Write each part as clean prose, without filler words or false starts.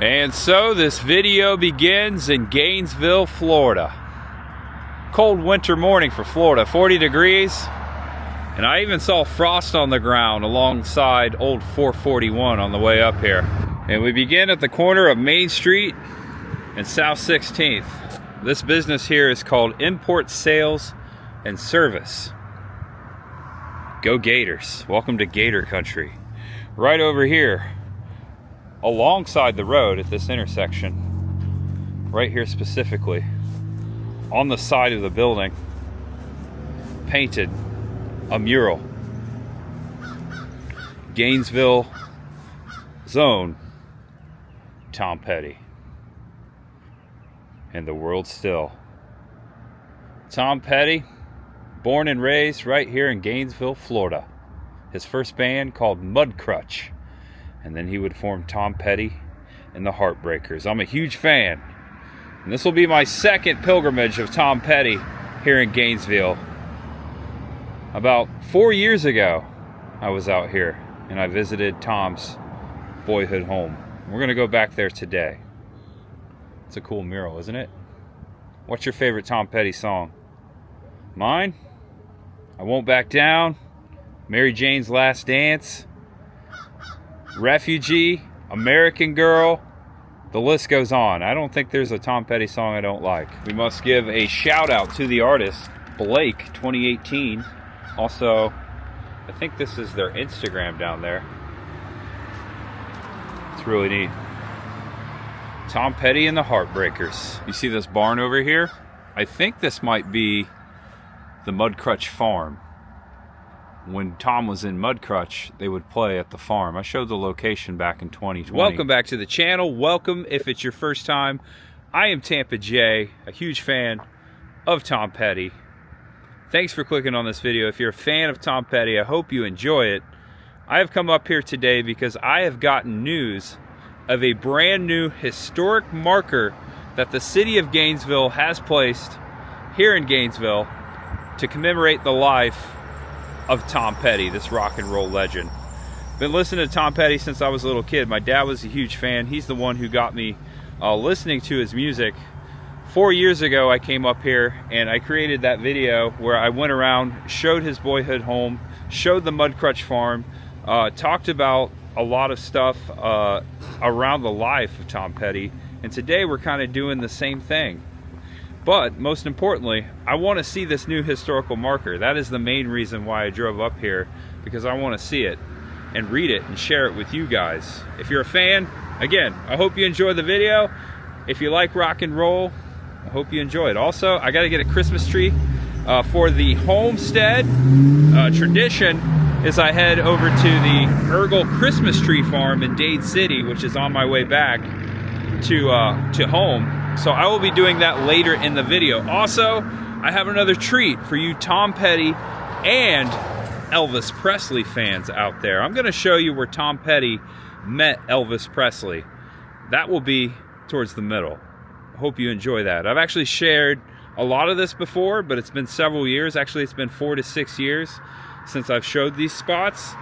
And so this video begins in Gainesville, Florida. Cold winter morning for Florida, 40 degrees. And I even saw frost on the ground alongside old 441 on the way up here. And we begin at the corner of Main Street and South 16th. This business here is called Import Sales and Service. Go Gators. Welcome to Gator Country. Right over here, alongside the road at this intersection, right here specifically, on the side of the building, painted a mural. Gainesville Zone, Tom Petty. And the world still. Tom Petty, born and raised right here in Gainesville, Florida. His first band called Mudcrutch. And then he would form Tom Petty and the Heartbreakers. I'm a huge fan. And this will be my second pilgrimage of Tom Petty here in Gainesville. About 4 years ago, I was out here and I visited Tom's boyhood home. We're going to go back there today. It's a cool mural, isn't it? What's your favorite Tom Petty song? Mine? I Won't Back Down, Mary Jane's Last Dance, Refugee, American Girl, the list goes on. I don't think there's a Tom Petty song I don't like. We must give a shout out to the artist, Blake 2018. Also, I think this is their Instagram down there. It's really neat. Tom Petty and the Heartbreakers. You see this barn over here? I think this might be the Mudcrutch farm. When Tom was in Mudcrutch, they would play at the farm. I showed the location back in 2020. Welcome back to the channel. Welcome if it's your first time. I am Tampa J, a huge fan of Tom Petty. Thanks for clicking on this video. If you're a fan of Tom Petty, I hope you enjoy it. I have come up here today because I have gotten news of a brand new historic marker that the city of Gainesville has placed here in Gainesville to commemorate the life of Tom Petty, this rock and roll legend. Been listening to Tom Petty since I was a little kid. My dad was a huge fan. He's the one who got me listening to his music. 4 years ago, I came up here and I created that video where I went around, showed his boyhood home, showed the Mudcrutch farm, talked about a lot of stuff around the life of Tom Petty. And today we're kind of doing the same thing. But most importantly, I want to see this new historical marker. That is the main reason why I drove up here, because I want to see it and read it and share it with you guys. If you're a fan, again, I hope you enjoy the video. If you like rock and roll, I hope you enjoy it. Also, I got to get a Christmas tree for the homestead. Tradition is I head over to the Ergle Christmas tree farm in Dade City, which is on my way back to home. So I will be doing that later in the video. Also, I have another treat for you Tom Petty and Elvis Presley fans out there. I'm going to show you where Tom Petty met Elvis Presley. That will be towards the middle. I hope you enjoy that. I've actually shared a lot of this before, but it's been several years. Actually, it's been 4 to 6 years since I've showed these spots.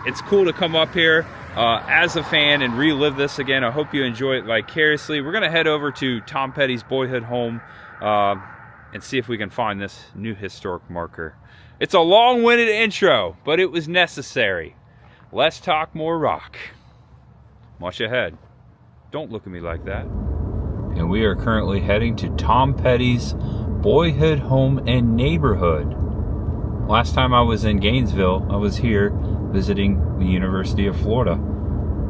It's cool to come up here as a fan and relive this again. I hope you enjoy it vicariously. We're going to head over to Tom Petty's boyhood home and see if we can find this new historic marker. It's a long-winded intro, but it was necessary. Less talk, more rock. Watch ahead. Don't look at me like that. And we are currently heading to Tom Petty's boyhood home and neighborhood. Last time I was in Gainesville, I was here visiting the University of Florida.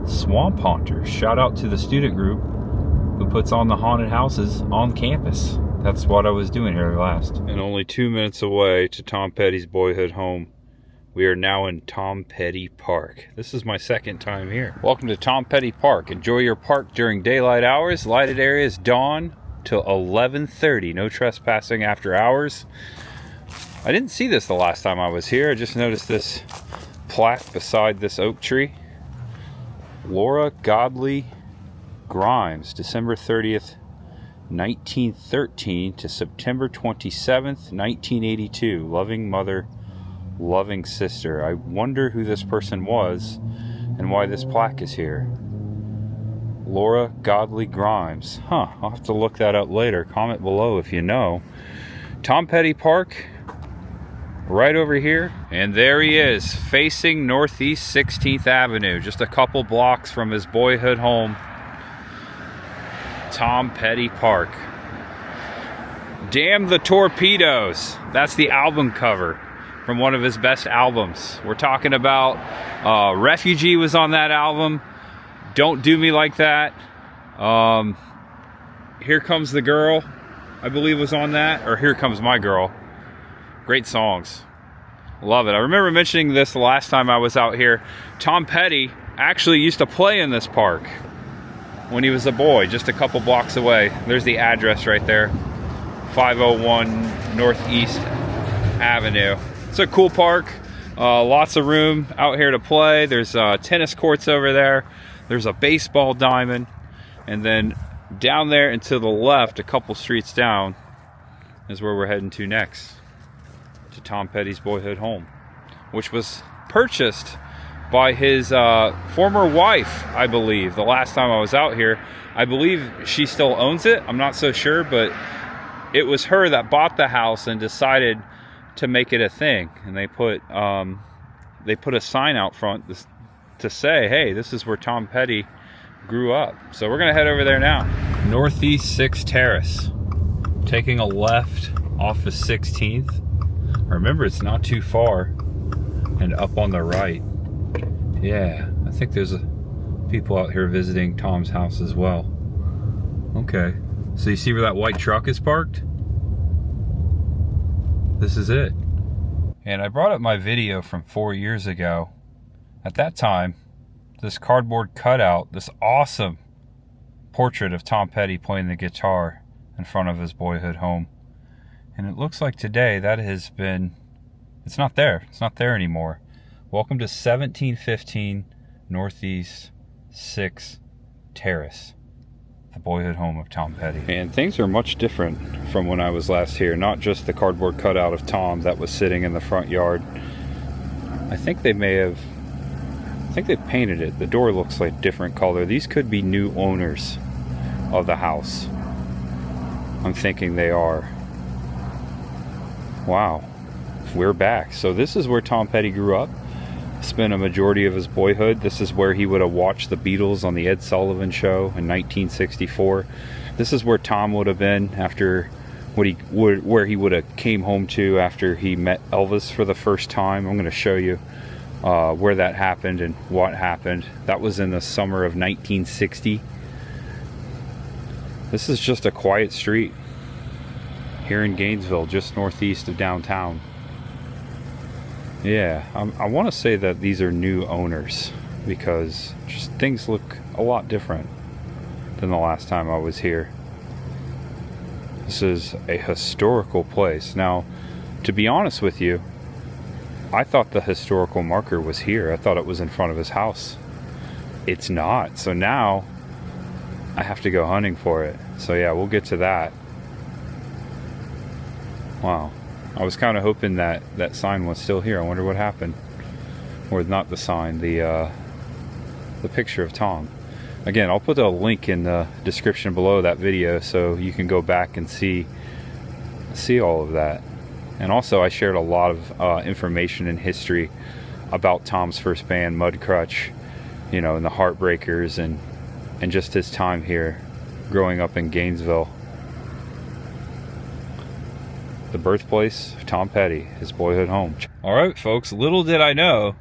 Swamp Haunters. Shout out to the student group who puts on the haunted houses on campus. That's what I was doing here last. And only 2 minutes away to Tom Petty's boyhood home. We are now in Tom Petty Park. This is my second time here. Welcome to Tom Petty Park. Enjoy your park during daylight hours. Lighted areas dawn till 11:30. No trespassing after hours. I didn't see this the last time I was here. I just noticed this plaque beside this oak tree. Laura Godley Grimes, December 30th, 1913 to September 27th, 1982. Loving mother, loving sister. I wonder who this person was and why this plaque is here. Laura Godley Grimes. Huh, I'll have to look that up later. Comment below if you know. Tom Petty Park, right over here. And there he is, facing northeast 16th Avenue, just a couple blocks from his boyhood home. Tom Petty Park. Damn the Torpedoes. That's the album cover from one of his best albums. We're talking about Refugee was on that album. Don't Do Me Like That. Here Comes the Girl, I believe was on that. Or Here Comes My Girl. Great songs. Love it. I remember mentioning this the last time I was out here. Tom Petty actually used to play in this park when he was a boy, just a couple blocks away. There's the address right there. 501 Northeast Avenue. It's a cool park. Lots of room out here to play. There's tennis courts over there. There's a baseball diamond. And then down there and to the left, a couple streets down, is where we're heading to next. To Tom Petty's boyhood home, which was purchased by his former wife, I believe. The last time I was out here, I believe she still owns it. I'm not so sure, but it was her that bought the house and decided to make it a thing. And they put a sign out front to say, hey, this is where Tom Petty grew up. So we're gonna head over there now. Northeast 6th Terrace, taking a left off of 16th. Remember, it's not too far, and up on the right. Yeah, I think there's people out here visiting Tom's house as well. Okay, so you see where that white truck is parked? This is it. And I brought up my video from 4 years ago. At that time, this cardboard cutout, this awesome portrait of Tom Petty playing the guitar in front of his boyhood home. And it looks like today that has been, it's not there. It's not there anymore. Welcome to 1715 Northeast 6th Terrace, the boyhood home of Tom Petty. And things are much different from when I was last here. Not just the cardboard cutout of Tom that was sitting in the front yard. I think they painted it. The door looks like a different color. These could be new owners of the house. I'm thinking they are. Wow, we're back. So this is where Tom Petty grew up, spent a majority of his boyhood. This is where he would have watched the Beatles on the Ed Sullivan Show in 1964. This is where Tom would have been after where he would have came home to after he met Elvis for the first time. I'm going to show you where that happened and what happened. That was in the summer of 1960. This is just a quiet street here in Gainesville, just northeast of downtown. Yeah, I want to say that these are new owners because just things look a lot different than the last time I was here. This is a historical place. Now, to be honest with you, I thought the historical marker was here. I thought it was in front of his house. It's not. So now I have to go hunting for it. So yeah, we'll get to that. Wow, I was kind of hoping that that sign was still here. I wonder what happened. Or not the sign, the picture of Tom. Again, I'll put a link in the description below that video so you can go back and see all of that. And also I shared a lot of information and history about Tom's first band, Mudcrutch, you know, and the Heartbreakers and just his time here growing up in Gainesville. The birthplace of Tom Petty, his boyhood home. Alright folks, little did I know,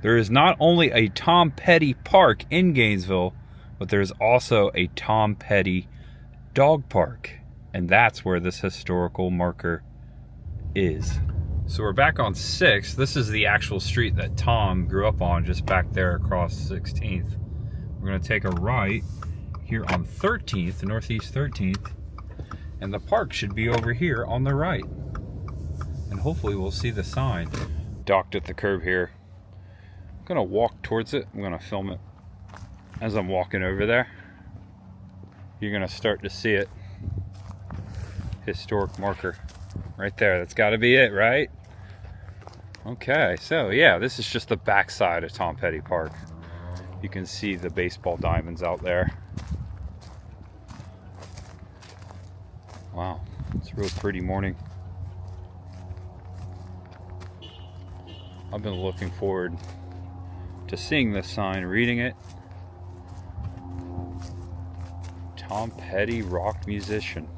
there is not only a Tom Petty park in Gainesville, but there's also a Tom Petty dog park. And that's where this historical marker is. So we're back on 6th. This is the actual street that Tom grew up on, just back there across 16th. We're going to take a right here on 13th, Northeast 13th. And the park should be over here on the right. And hopefully we'll see the sign. Docked at the curb here. I'm going to walk towards it. I'm going to film it as I'm walking over there. You're going to start to see it. Historic marker. Right there. That's got to be it, right? Okay, so yeah, this is just the back side of Tom Petty Park. You can see the baseball diamonds out there. Wow, it's a real pretty morning. I've been looking forward to seeing this sign, reading it. Tom Petty, rock musician.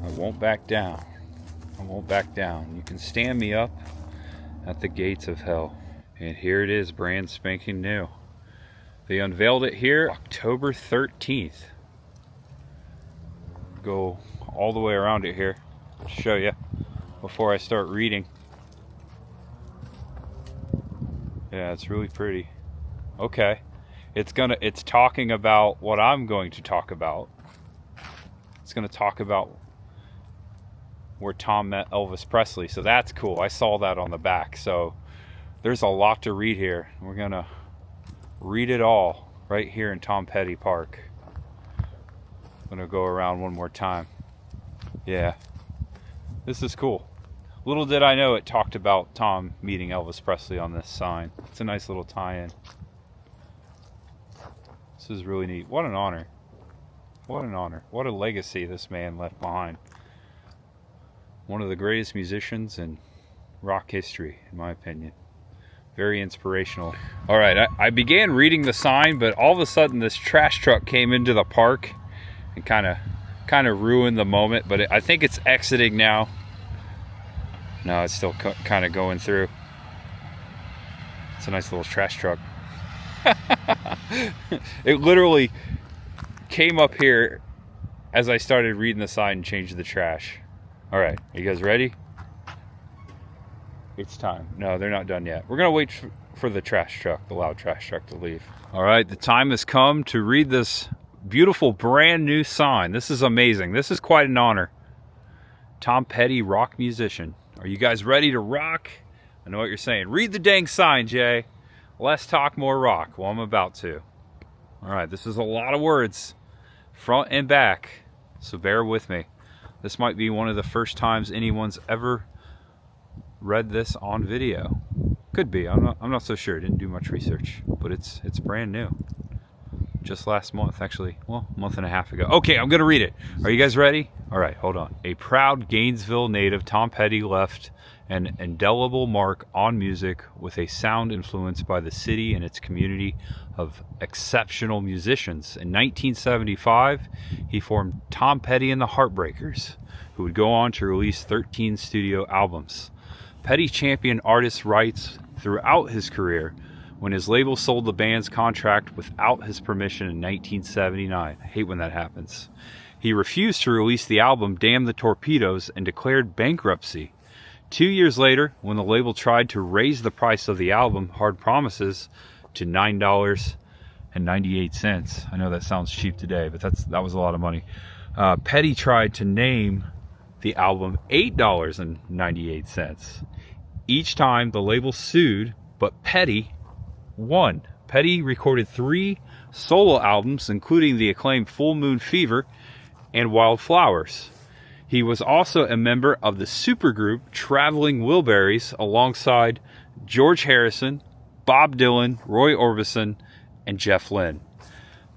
I won't back down. I won't back down. You can stand me up at the gates of hell. And here it is, brand spanking new. They unveiled it here October 13th. Go all the way around it here to show you before I start reading. Yeah, it's really pretty. Okay. It's talking about what I'm going to talk about. It's going to talk about where Tom met Elvis Presley. So that's cool. I saw that on the back. So there's a lot to read here. We're going to read it all right here in Tom Petty Park. I'm going to go around one more time. Yeah. This is cool. Little did I know it talked about Tom meeting Elvis Presley on this sign. It's a nice little tie-in. This is really neat. What an honor. What an honor. What a legacy this man left behind. One of the greatest musicians in rock history, in my opinion. Very inspirational. All right, I began reading the sign, but all of a sudden this trash truck came into the park and kind of ruined the moment. But I think it's exiting now. No, it's still kind of going through. It's a nice little trash truck. It literally came up here as I started reading the sign and changed the trash. All right, are you guys ready? It's time. No, they're not done yet. We're gonna wait for the trash truck, the loud trash truck, to leave. All right, the time has come to read this beautiful brand new sign. This is amazing. This is quite an honor. Tom Petty, rock musician. Are you guys ready to rock? I know what you're saying. Read the dang sign, Jay. Less talk, more rock. Well, I'm about to. All right, this is a lot of words, front and back, so bear with me. This might be one of the first times anyone's ever read this on video. Could be. I'm not so sure. Didn't do much research, but it's brand new. Just last month, actually. Well, a month and a half ago. Okay, I'm gonna read it. Are you guys ready? All right, hold on. A proud Gainesville native, Tom Petty left an indelible mark on music with a sound influenced by the city and its community of exceptional musicians. In 1975, he formed Tom Petty and the Heartbreakers, who would go on to release 13 studio albums. Petty championed artists' rights throughout his career. When his label sold the band's contract without his permission in 1979. I hate when that happens. He refused to release the album Damn the Torpedoes and declared bankruptcy. 2 years later, when the label tried to raise the price of the album Hard Promises to $9.98. I know that sounds cheap today, but that was a lot of money. Petty tried to name the album $8.98. Each time the label sued, but Petty won. Petty recorded 3 solo albums, including the acclaimed Full Moon Fever and Wildflowers. He was also a member of the supergroup Traveling Wilburys alongside George Harrison, Bob Dylan, Roy Orbison, and Jeff Lynne.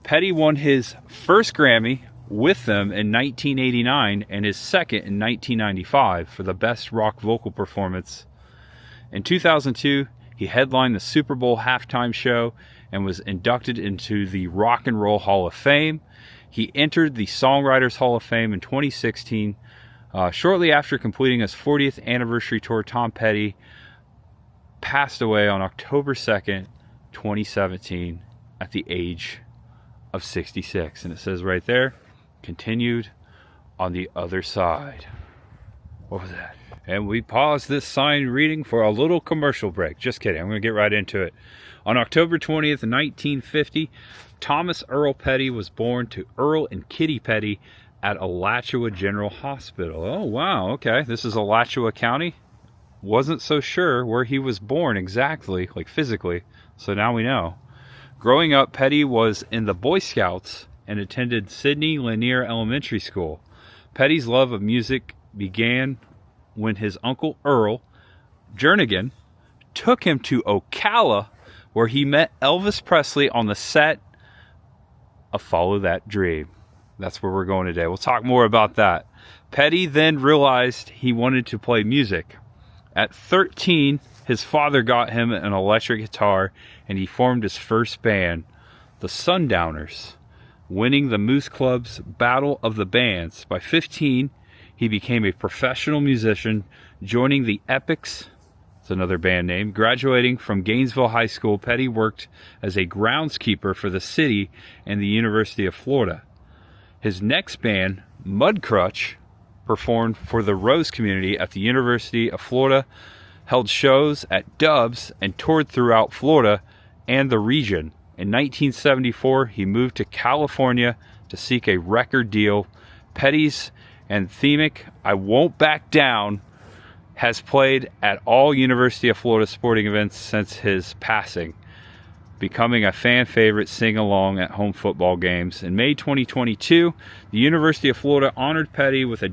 Petty won his first Grammy with them in 1989 and his second in 1995 for the Best Rock Vocal Performance. In 2002, he headlined the Super Bowl halftime show and was inducted into the Rock and Roll Hall of Fame. He entered the Songwriters Hall of Fame in 2016. Shortly after completing his 40th anniversary tour, Tom Petty passed away on October 2nd, 2017 at the age of 66. And it says right there, continued on the other side. What was that? And we paused this sign reading for a little commercial break. Just kidding. I'm going to get right into it. On October 20th, 1950, Thomas Earl Petty was born to Earl and Kitty Petty at Alachua General Hospital. Oh, wow. Okay. This is Alachua County. Wasn't so sure where he was born exactly, like physically. So now we know. Growing up, Petty was in the Boy Scouts and attended Sidney Lanier Elementary School. Petty's love of music began when his uncle Earl Jernigan took him to Ocala, where he met Elvis Presley on the set of Follow That Dream. That's where we're going today. We'll talk more about that. Petty then realized he wanted to play music. At 13, his father got him an electric guitar, and he formed his first band, the Sundowners, winning the Moose Club's Battle of the Bands. By 15, he became a professional musician, joining the Epics, it's another band name. Graduating from Gainesville High School, Petty worked as a groundskeeper for the city and the University of Florida. His next band, Mudcrutch, performed for the Rose community at the University of Florida, held shows at Dubs, and toured throughout Florida and the region. In 1974, he moved to California to seek a record deal. Petty's anthemic "I Won't Back Down" has played at all University of Florida sporting events since his passing, becoming a fan favorite sing-along at home football games. In May 2022, the University of Florida honored Petty with a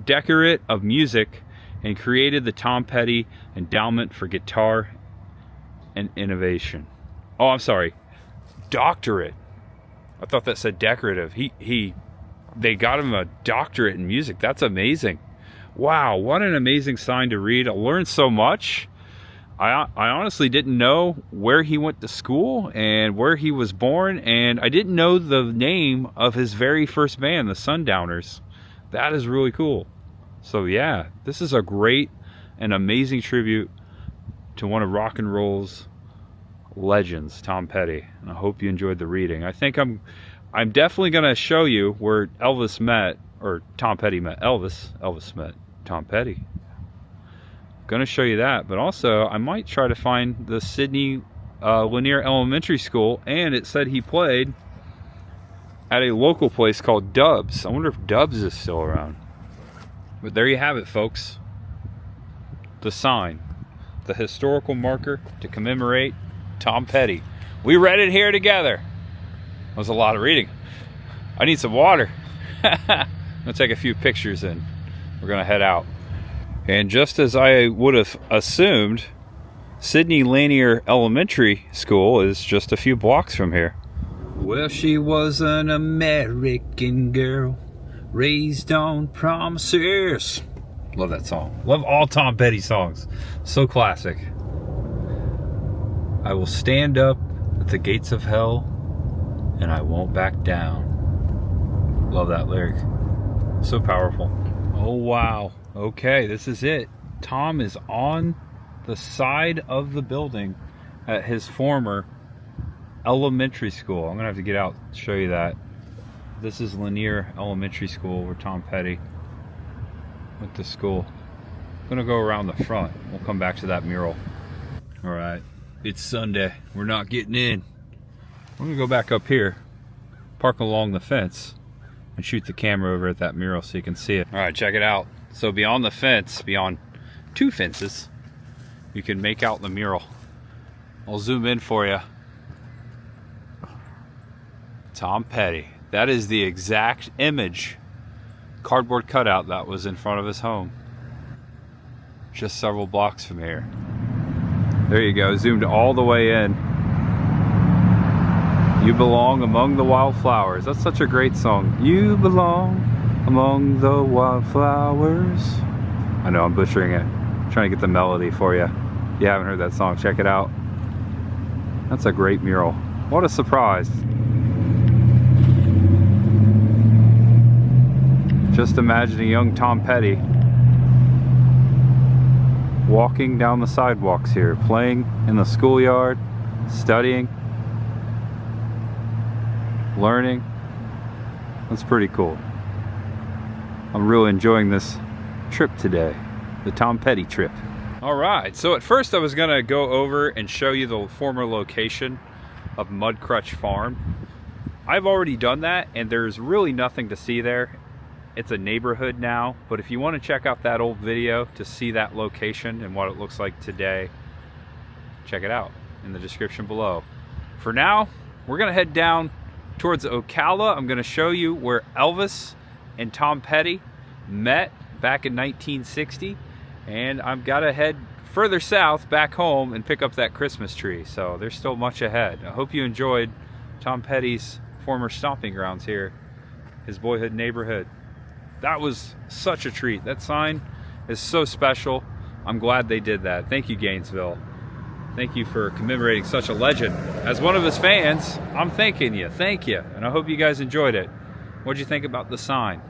Doctorate of Music and created the Tom Petty Endowment for Guitar and Innovation. Oh, I'm sorry, doctorate. I thought that said decorative. They got him a doctorate in music. That's amazing. Wow, what an amazing sign to read. I learned so much. I honestly didn't know where he went to school and where he was born, and I didn't know the name of his very first band, the Sundowners. That is really cool. So yeah, this is a great and amazing tribute to one of rock and roll's legends, Tom Petty. And I hope you enjoyed the reading. I think I'm definitely going to show you where Elvis met, or Tom Petty met Elvis. Elvis met Tom Petty. Going to show you that, but also I might try to find the Sydney Lanier Elementary School, and it said he played at a local place called Dubs. I wonder if Dubs is still around. But there you have it, folks. The sign, the historical marker to commemorate Tom Petty. We read it here together. That was a lot of reading. I need some water. I'm gonna take a few pictures and we're gonna head out. And just as I would have assumed, Sydney Lanier Elementary School is just a few blocks from here. Well, she was an American girl, raised on promises. Love that song. Love all Tom Petty songs. So classic. I will stand up at the gates of hell, and I won't back down. Love that lyric. So powerful. Oh, wow. Okay, this is it. Tom is on the side of the building at his former elementary school. I'm going to have to get out and show you that. This is Lanier Elementary School where Tom Petty went to school. I'm going to go around the front. We'll come back to that mural. All right, it's Sunday. We're not getting in. I'm going to go back up here, park along the fence, and shoot the camera over at that mural so you can see it. All right, check it out. So beyond the fence, beyond two fences, you can make out the mural. I'll zoom in for you. Tom Petty. That is the exact image, cardboard cutout that was in front of his home. Just several blocks from here. There you go, zoomed all the way in. You belong among the wildflowers. That's such a great song. You belong among the wildflowers. I know I'm butchering it. I'm trying to get the melody for you. If you haven't heard that song, check it out. That's a great mural. What a surprise. Just imagining young Tom Petty walking down the sidewalks here, playing in the schoolyard, studying, learning. That's pretty cool. I'm really enjoying this trip today, the Tom Petty trip. All right, so at first I was gonna go over and show you the former location of Mudcrutch Farm. I've already done that, and there's really nothing to see there. It's a neighborhood now, but if you want to check out that old video to see that location and what it looks like today, check it out in the description below. For now, we're gonna head down towards Ocala. I'm gonna show you where Elvis and Tom Petty met back in 1960, and I've got to head further south back home and pick up that Christmas tree. So there's still much ahead. I hope you enjoyed Tom Petty's former stomping grounds here his boyhood neighborhood. That was such a treat. That sign is so special. I'm glad they did that. Thank you, Gainesville. Thank you for commemorating such a legend. As one of his fans, I'm thanking you. Thank you. And I hope you guys enjoyed it. What'd you think about the sign?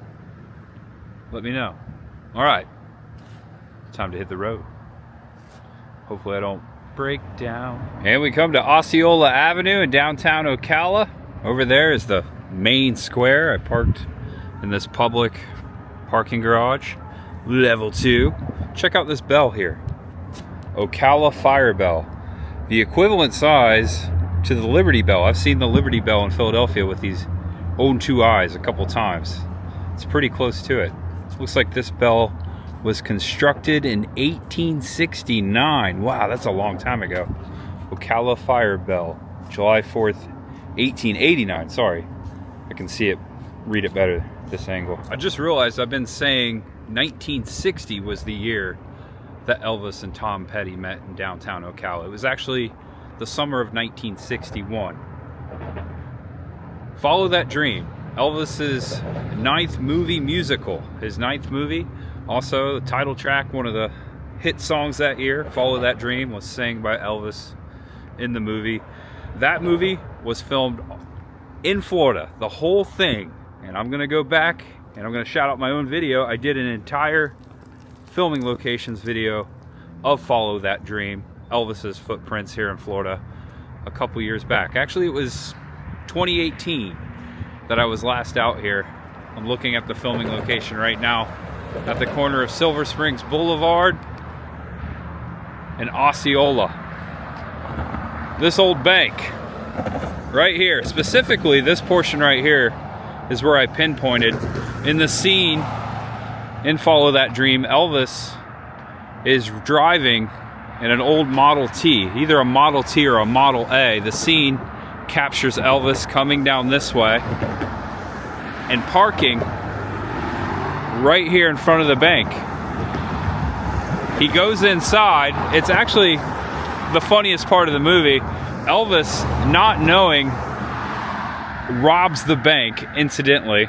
Let me know. All right. Time to hit the road. Hopefully I don't break down. And we come to Osceola Avenue in downtown Ocala. Over there is the main square. I parked in this public parking garage. Level 2. Check out this bell here. Ocala Fire Bell. The equivalent size to the Liberty Bell. I've seen the Liberty Bell in Philadelphia with these own two eyes a couple times. It's pretty close to it. Looks like this bell was constructed in 1869. Wow, that's a long time ago. Ocala Fire Bell, July 4th, 1889. Sorry, I can see it, read it better this angle. I just realized I've been saying 1960 was the year that Elvis and Tom Petty met in downtown Ocala. It was actually the summer of 1961. Follow That Dream, Elvis's 9th movie musical. His 9th movie, also the title track, one of the hit songs that year, Follow That Dream, was sang by Elvis in the movie. That movie was filmed in Florida, the whole thing. And I'm gonna go back and I'm gonna shout out my own video. I did an entire filming locations video of Follow That Dream, Elvis's footprints here in Florida, a couple years back. Actually, it was 2018 that I was last out here. I'm looking at the filming location right now at the corner of Silver Springs Boulevard and Osceola. This old bank right here, specifically this portion right here, is where I pinpointed in the scene in Follow That Dream. Elvis is driving in an old Model T, either a Model T or a Model A. The scene captures Elvis coming down this way and parking right here in front of the bank. He goes inside. It's actually the funniest part of the movie. Elvis, not knowing, robs the bank incidentally,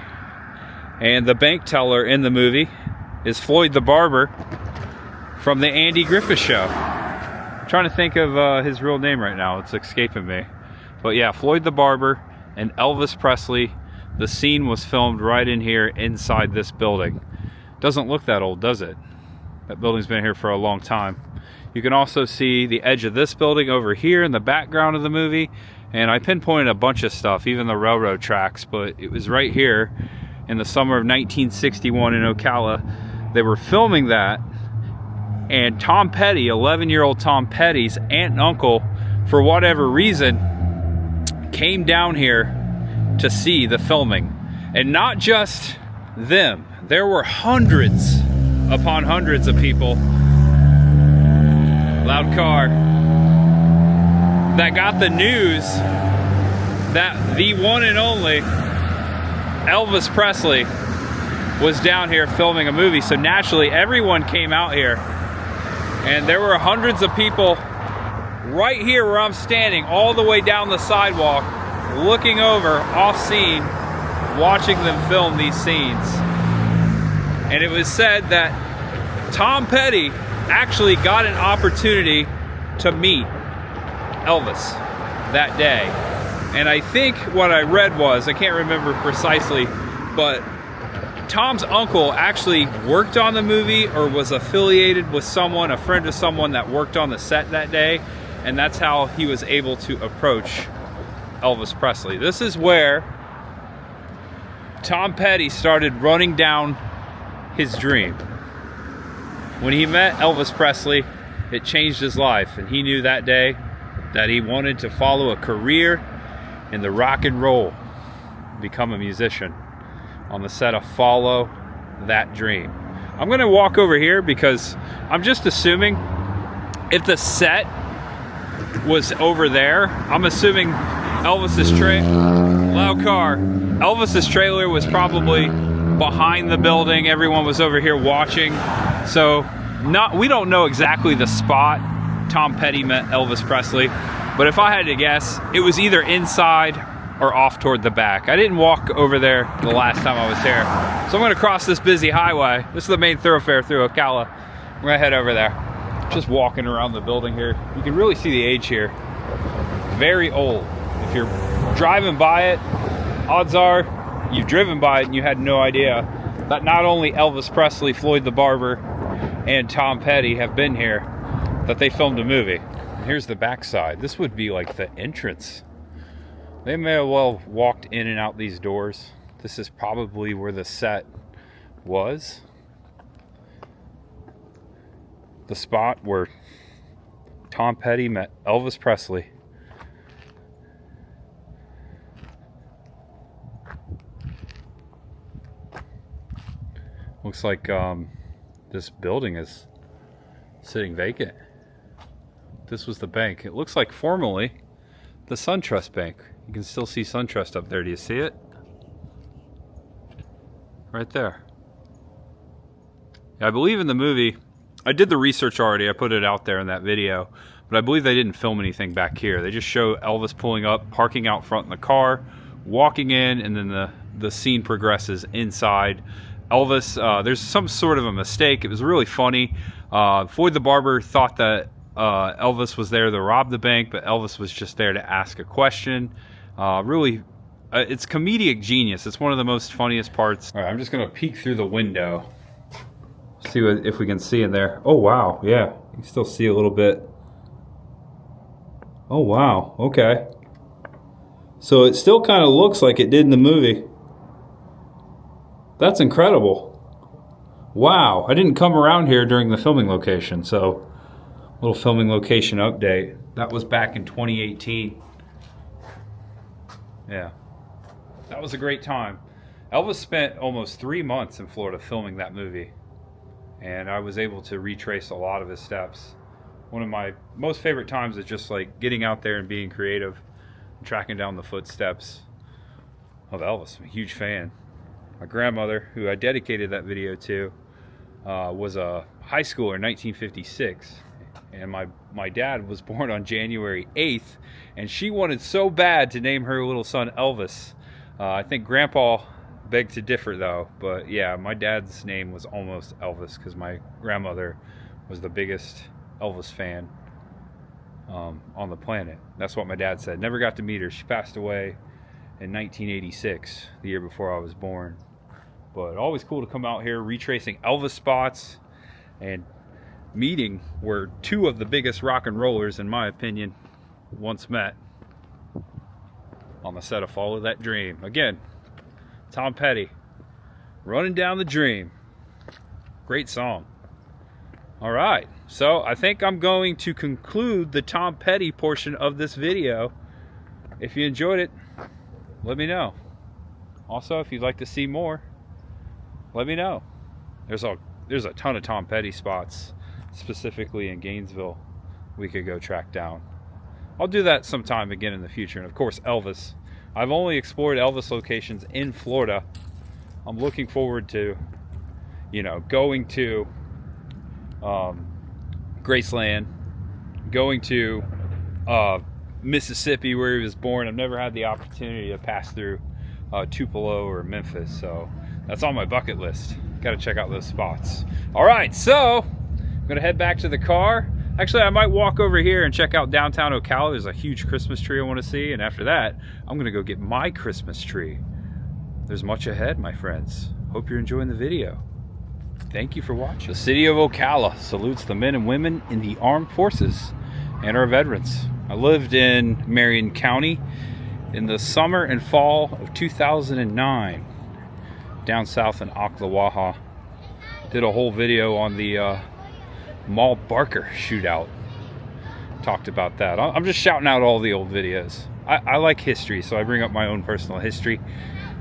and the bank teller in the movie is Floyd the Barber from the Andy Griffith Show. I'm trying to think of his real name right now. It's escaping me. But yeah, Floyd the Barber and Elvis Presley. The scene was filmed right in here inside this building. Doesn't look that old, does it? That building's been here for a long time. You can also see the edge of this building over here in the background of the movie. And I pinpointed a bunch of stuff, even the railroad tracks, but it was right here in the summer of 1961 in Ocala. They were filming that, and Tom Petty, 11-year-old Tom Petty's aunt and uncle, for whatever reason, came down here to see the filming. And not just them. There were hundreds upon hundreds of people, loud car, that got the news that the one and only Elvis Presley was down here filming a movie. So naturally, everyone came out here, and there were hundreds of people right here where I'm standing, all the way down the sidewalk, looking over off scene, watching them film these scenes. And it was said that Tom Petty actually got an opportunity to meet Elvis that day. And I think what I read was, I can't remember precisely, but Tom's uncle actually worked on the movie or was affiliated with someone, a friend of someone that worked on the set that day, and that's how he was able to approach Elvis Presley. This is where Tom Petty started running down his dream. When he met Elvis Presley, it changed his life, and he knew that day that he wanted to follow a career in the rock and roll, become a musician on the set of Follow That Dream. I'm gonna walk over here because I'm just assuming if the set was over there, I'm assuming Elvis's loud car. Elvis's trailer was probably behind the building. Everyone was over here watching. So we don't know exactly the spot Tom Petty met Elvis Presley, but if I had to guess, it was either inside are off toward the back. I didn't walk over there the last time I was here. So I'm gonna cross this busy highway. This is the main thoroughfare through Ocala. I'm gonna head over there. Just walking around the building here. You can really see the age here. Very old. If you're driving by it, odds are you've driven by it and you had no idea that not only Elvis Presley, Floyd the Barber, and Tom Petty have been here, that they filmed a movie. Here's the backside. This would be like the entrance. They may have well walked in and out these doors. This is probably where the set was. The spot where Tom Petty met Elvis Presley. Looks like this building is sitting vacant. This was the bank. It looks like formerly the SunTrust Bank. You can still see SunTrust up there. Do you see it? Right there. I believe in the movie, I did the research already. I put it out there in that video. But I believe they didn't film anything back here. They just show Elvis pulling up, parking out front in the car, walking in, and then the scene progresses inside. Elvis, there's some sort of a mistake. It was really funny. Floyd the Barber thought that Elvis was there to rob the bank, but Elvis was just there to ask a question. Really, it's comedic genius. It's one of the most funniest parts. All right, I'm just gonna peek through the window, see if we can see in there. Oh wow, yeah, you can still see a little bit. Oh wow, okay. So it still kind of looks like it did in the movie. That's incredible. Wow, I didn't come around here during the filming location, so little filming location update. That was back in 2018. Yeah, that was a great time. Elvis spent almost 3 months in Florida filming that movie, and I was able to retrace a lot of his steps. One of my most favorite times is just like getting out there and being creative and tracking down the footsteps of Elvis. I'm a huge fan. My grandmother, who I dedicated that video to, was a high schooler in 1956. And my dad was born on January 8th, and she wanted so bad to name her little son Elvis. I think Grandpa begged to differ though, but yeah, my dad's name was almost Elvis because my grandmother was the biggest Elvis fan on the planet. That's what my dad said. Never got to meet her. She passed away in 1986, the year before I was born. But always cool to come out here retracing Elvis spots and meeting where two of the biggest rock and rollers, in my opinion, once met on the set of Follow That Dream. Again, Tom Petty, Running Down the Dream. Great song. All right, so I think I'm going to conclude the Tom Petty portion of this video. If you enjoyed it, let me know. Also, if you'd like to see more, let me know. There's a ton of Tom Petty spots, specifically in Gainesville, we could go track down. I'll do that sometime again in the future. And of course, Elvis. I've only explored Elvis locations in Florida. I'm looking forward to, going to Graceland, going to Mississippi where he was born. I've never had the opportunity to pass through Tupelo or Memphis, so that's on my bucket list. Got to check out those spots. All right, so I'm gonna head back to the car. Actually, I might walk over here and check out downtown Ocala. There's a huge Christmas tree I want to see, and after that, I'm gonna go get my Christmas tree. There's much ahead, my friends. Hope you're enjoying the video. Thank you for watching. The city of Ocala salutes the men and women in the armed forces and our veterans. I lived in Marion County in the summer and fall of 2009, down south in Ocklawaha. Did a whole video on the Maul Barker shootout. Talked about that. I'm just shouting out all the old videos. I like history, so I bring up my own personal history.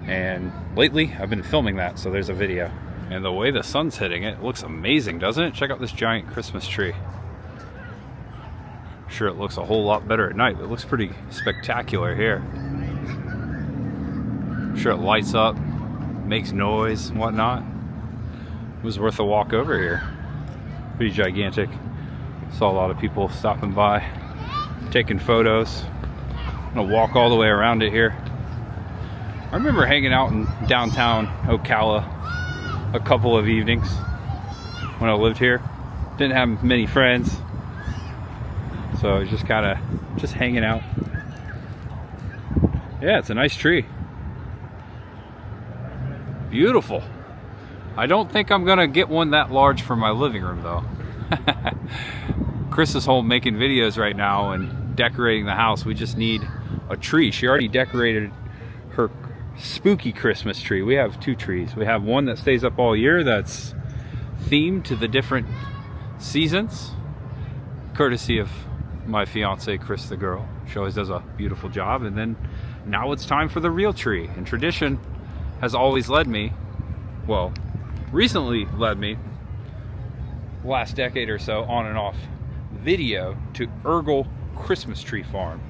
And lately, I've been filming that, so there's a video. And the way the sun's hitting it looks amazing, doesn't it? Check out this giant Christmas tree. I'm sure it looks a whole lot better at night, but it looks pretty spectacular here. I'm sure it lights up, makes noise and whatnot. It was worth a walk over here. Pretty gigantic. Saw a lot of people stopping by, taking photos. I'm gonna walk all the way around it here. I remember hanging out in downtown Ocala a couple of evenings when I lived here. Didn't have many friends, so I was just kind of just hanging out. Yeah, it's a nice tree. Beautiful. I don't think I'm gonna get one that large for my living room though. Chris is home making videos right now and decorating the house. We just need a tree. She already decorated her spooky Christmas tree. We have two trees. We have one that stays up all year that's themed to the different seasons, courtesy of my fiance Chris the girl. She always does a beautiful job. And then now it's time for the real tree. And tradition has always led me, well, recently led me, last decade or so, on and off video to Ergle Christmas Tree Farm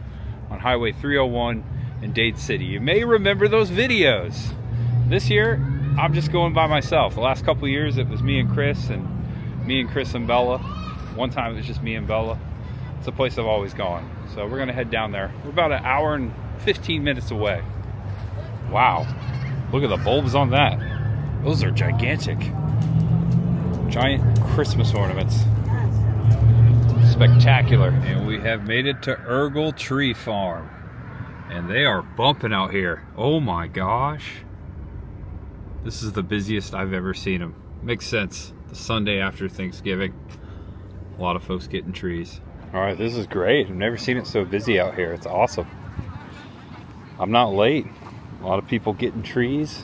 on Highway 301 in Dade City. You may remember those videos. This year, I'm just going by myself. The last couple of years, it was me and Chris and Bella. One time it was just me and Bella. It's a place I've always gone. So we're gonna head down there. We're about an hour and 15 minutes away. Wow, look at the bulbs on that. Those are gigantic. Giant Christmas ornaments. Spectacular. And we have made it to Ergle Tree Farm. And they are bumping out here. Oh my gosh. This is the busiest I've ever seen them. Makes sense. The Sunday after Thanksgiving. A lot of folks getting trees. All right, this is great. I've never seen it so busy out here. It's awesome. I'm not late. A lot of people getting trees.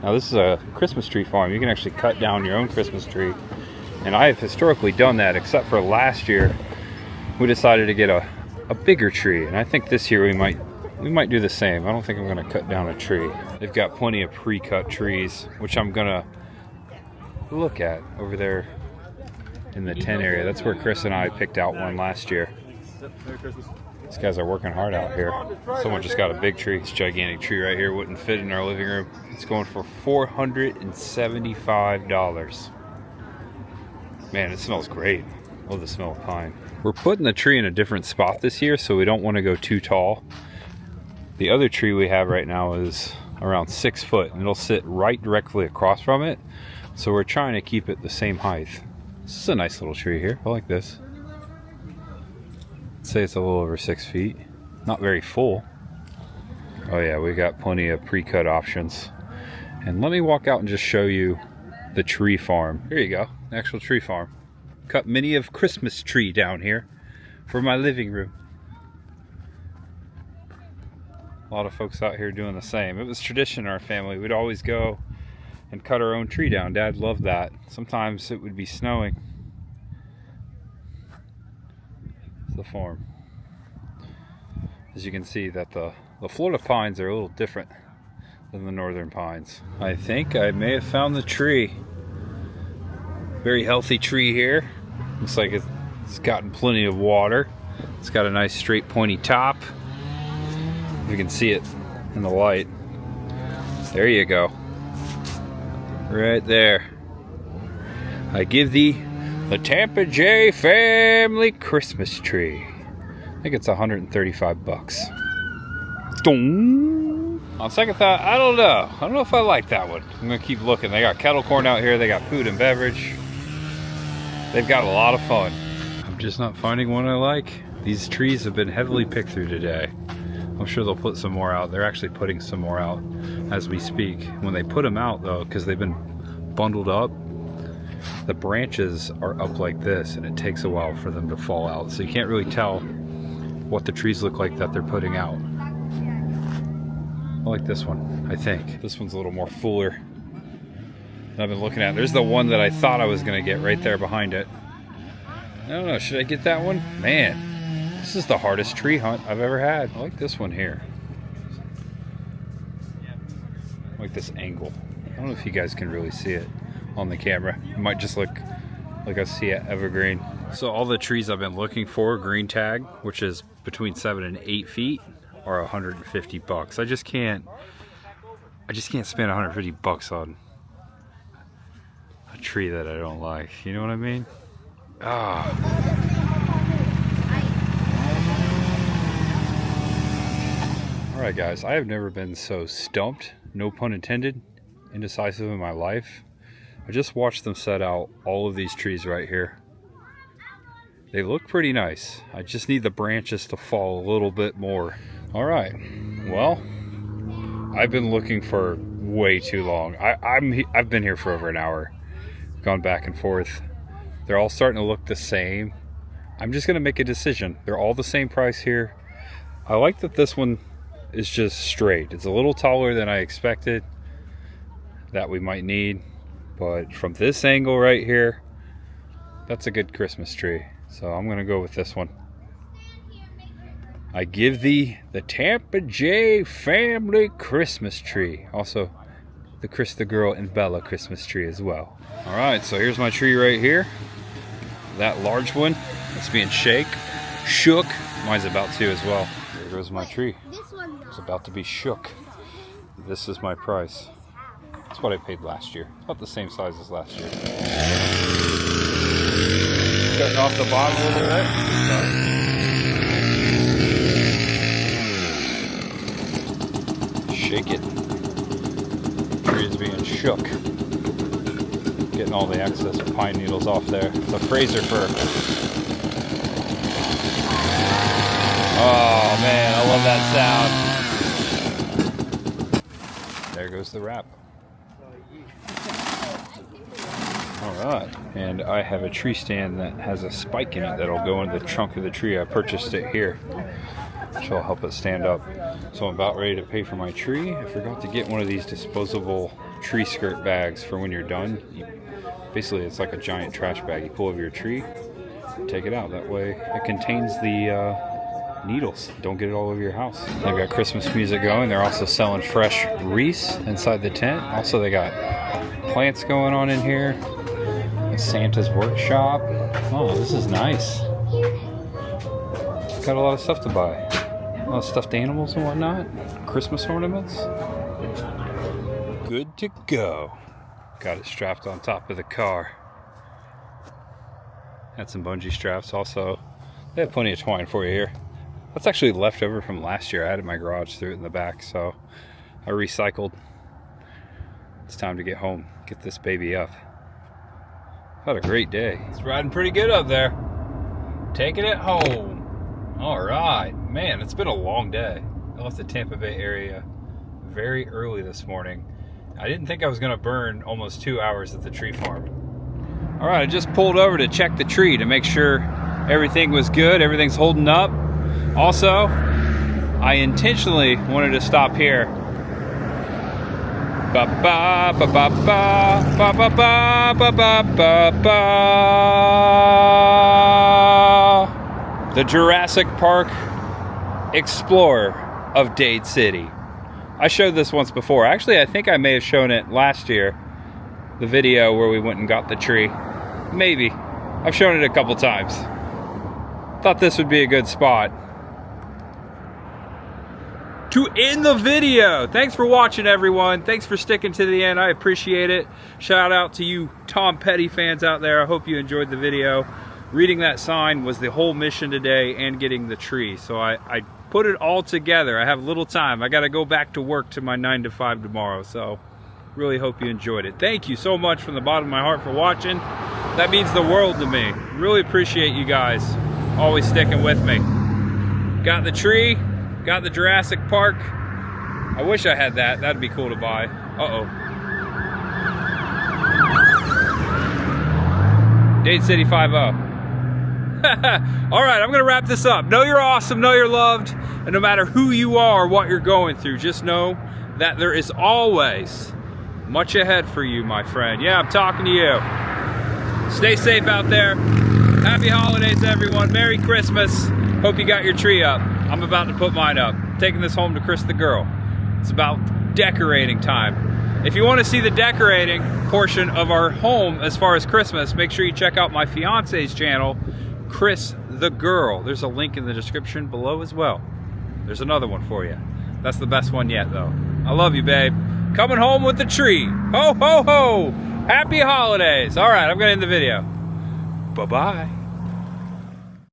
Now this is a Christmas tree farm. You can actually cut down your own Christmas tree. And I have historically done that, except for last year. We decided to get a bigger tree. And I think this year we might do the same. I don't think I'm gonna cut down a tree. They've got plenty of pre-cut trees, which I'm gonna look at over there in the 10 area. That's where Chris and I picked out one last year. These guys are working hard out here. Someone just got a big tree. This gigantic tree right here wouldn't fit in our living room. It's going for $475. Man, it smells great. Love the smell of pine. We're putting the tree in a different spot this year, so we don't want to go too tall. The other tree we have right now is around 6 foot, and it'll sit right directly across from it. So we're trying to keep it the same height. This is a nice little tree here. I like this. I'd say it's a little over 6 feet. Not very full. Oh yeah, we got plenty of pre-cut options. And let me walk out and just show you the tree farm. Here you go, the actual tree farm. Cut many of Christmas tree down here for my living room. A lot of folks out here doing the same. It was tradition in our family. We'd always go and cut our own tree down. Dad loved that. Sometimes it would be snowing. It's the farm. As you can see, that the Florida pines are a little different than the northern pines. I think I may have found the tree. Very healthy tree here. Looks like it's gotten plenty of water. It's got a nice straight pointy top. If you can see it in the light. There you go. Right there. I give thee the Tampa J family Christmas tree. I think it's 135 bucks. Dong. On second thought, I don't know. I don't know if I like that one. I'm gonna keep looking. They got kettle corn out here. They got food and beverage. They've got a lot of fun. I'm just not finding one I like. These trees have been heavily picked through today. I'm sure they'll put some more out. They're actually putting some more out as we speak. When they put them out though, because they've been bundled up, the branches are up like this and it takes a while for them to fall out. So you can't really tell what the trees look like that they're putting out. I like this one, I think. This one's a little more fuller than I've been looking at. There's the one that I thought I was gonna get right there behind it. I don't know, should I get that one? Man, this is the hardest tree hunt I've ever had. I like this one here. I like this angle. I don't know if you guys can really see it on the camera. It might just look like I see it evergreen. So all the trees I've been looking for, green tag, which is between 7 and 8 feet, are 150 bucks. I just can't spend 150 bucks on a tree that I don't like. You know what I mean? Alright guys, I have never been so stumped, no pun intended, indecisive in my life. I just watched them set out all of these trees right here. They look pretty nice. I just need the branches to fall a little bit more. Alright, well, I've been looking for way too long. I've been here for over an hour, gone back and forth. They're all starting to look the same. I'm just gonna make a decision. They're all the same price here. I like that this one is just straight. It's a little taller than I expected that we might need, but from this angle right here, that's a good Christmas tree. So I'm gonna go with this one. I give thee the Tampa J family Christmas tree. Also, the Chris the Girl and Bella Christmas tree as well. All right, so here's my tree right here. That large one, it's being shook. Mine's about to as well. There goes my tree. It's about to be shook. This is my price. That's what I paid last year. About the same size as last year. Cutting off the bottom a little bit. Shake it. The tree is being shook. Getting all the excess pine needles off there. The Fraser fir. Oh man, I love that sound. There goes the wrap. Alright, and I have a tree stand that has a spike in it that'll go into the trunk of the tree. I purchased it here, which will help it stand up. So I'm about ready to pay for my tree. I forgot to get one of these disposable tree skirt bags for when you're done. Basically, it's like a giant trash bag. You pull over your tree, take it out. That way it contains the needles. Don't get it all over your house. They've got Christmas music going. They're also selling fresh wreaths inside the tent. Also, they got plants going on in here. Santa's workshop. Oh, this is nice. Got a lot of stuff to buy. A lot of stuffed animals and whatnot. Christmas ornaments. Good to go. Got it strapped on top of the car. Had some bungee straps also. They have plenty of twine for you here. That's actually left over from last year. I had it in my garage, threw it in the back, so I recycled. It's time to get home, get this baby up. Had a great day. It's riding pretty good up there. Taking it home. All right, man, it's been a long day. I left the Tampa Bay area very early this morning. I didn't think I was gonna burn almost 2 hours at the tree farm. All right, I just pulled over to check the tree to make sure everything was good, everything's holding up. Also, I intentionally wanted to stop here. Ba ba ba ba ba ba ba ba ba ba ba ba. The Jurassic Park Explorer of Dade City. I showed this once before. Actually, I think I may have shown it last year. The video where we went and got the tree. Maybe. I've shown it a couple times. Thought this would be a good spot to end the video. Thanks for watching, everyone. Thanks for sticking to the end. I appreciate it. Shout out to you Tom Petty fans out there. I hope you enjoyed the video. Reading that sign was the whole mission today, and getting the tree. So I put it all together. I have little time. I got to go back to work to my 9 to 5 tomorrow. So really hope you enjoyed it. Thank you so much from the bottom of my heart for watching. That means the world to me. Really appreciate you guys always sticking with me. Got the tree. Got the Jurassic Park. I wish I had that. That'd be cool to buy. Uh-oh. Dade City 5-0. All right, I'm going to wrap this up. Know you're awesome. Know you're loved. And no matter who you are or what you're going through, just know that there is always much ahead for you, my friend. Yeah, I'm talking to you. Stay safe out there. Happy holidays, everyone. Merry Christmas. Hope you got your tree up. I'm about to put mine up. Taking this home to Chris the Girl. It's about decorating time. If you want to see the decorating portion of our home as far as Christmas, make sure you check out my fiance's channel, Chris the Girl. There's a link in the description below as well. There's another one for you. That's the best one yet, though. I love you, babe. Coming home with the tree. Ho, ho, ho. Happy holidays. All right, I'm going to end the video. Bye-bye.